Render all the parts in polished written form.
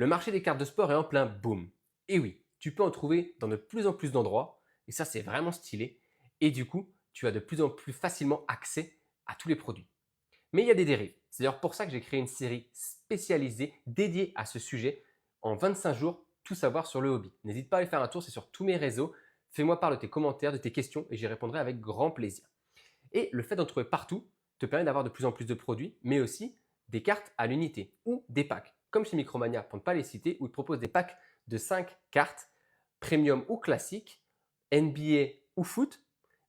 Le marché des cartes de sport est en plein boom. Et oui, tu peux en trouver dans de plus en plus d'endroits, et ça c'est vraiment stylé. Et du coup, tu as de plus en plus facilement accès à tous les produits. Mais il y a des dérives. C'est d'ailleurs pour ça que j'ai créé une série spécialisée dédiée à ce sujet en 25 jours, tout savoir sur le hobby. N'hésite pas à aller faire un tour, c'est sur tous mes réseaux. Fais-moi part de tes commentaires, de tes questions et j'y répondrai avec grand plaisir. Et le fait d'en trouver partout te permet d'avoir de plus en plus de produits, mais aussi des cartes à l'unité ou des packs. Comme chez Micromania, pour ne pas les citer, où ils te proposent des packs de 5 cartes, premium ou classique, NBA ou foot,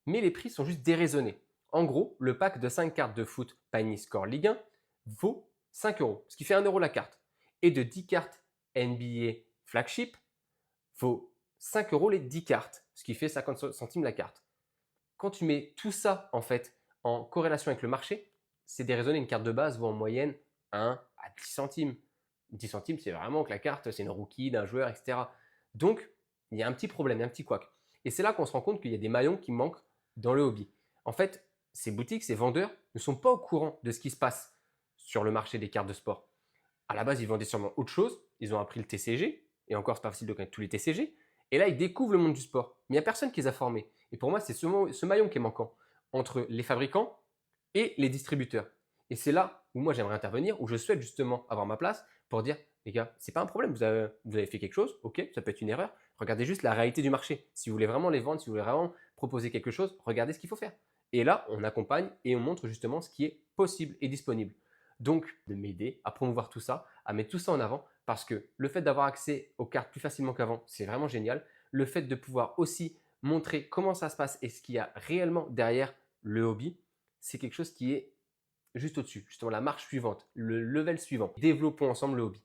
mais les prix sont juste déraisonnés. En gros, le pack de 5 cartes de foot Tiny Score Ligue 1 vaut 5 euros, ce qui fait 1 euro la carte. Et de 10 cartes NBA Flagship vaut 5 euros les 10 cartes, ce qui fait 50 centimes la carte. Quand tu mets tout ça en fait en corrélation avec le marché, c'est déraisonné. Une carte de base vaut en moyenne 1 à 10 centimes. 10 centimes, c'est vraiment que la carte, c'est une rookie d'un joueur, etc. Donc, il y a un petit problème, il y a un petit couac. Et c'est là qu'on se rend compte qu'il y a des maillons qui manquent dans le hobby. En fait, ces boutiques, ces vendeurs ne sont pas au courant de ce qui se passe sur le marché des cartes de sport. À la base, ils vendaient sûrement autre chose. Ils ont appris le TCG. Et encore, c'est pas facile de connaître tous les TCG. Et là, ils découvrent le monde du sport. Mais il n'y a personne qui les a formés. Et pour moi, c'est ce maillon qui est manquant entre les fabricants et les distributeurs. Et c'est là où moi j'aimerais intervenir, où je souhaite justement avoir ma place pour dire, les gars, c'est pas un problème, vous avez fait quelque chose, ok, ça peut être une erreur. Regardez juste la réalité du marché. Si vous voulez vraiment les vendre, si vous voulez vraiment proposer quelque chose, regardez ce qu'il faut faire. Et là, on accompagne et on montre justement ce qui est possible et disponible. Donc, de m'aider à promouvoir tout ça, à mettre tout ça en avant, parce que le fait d'avoir accès aux cartes plus facilement qu'avant, c'est vraiment génial. Le fait de pouvoir aussi montrer comment ça se passe et ce qu'il y a réellement derrière le hobby, c'est quelque chose qui est juste au-dessus, justement la marche suivante, le level suivant. Développons ensemble le hobby.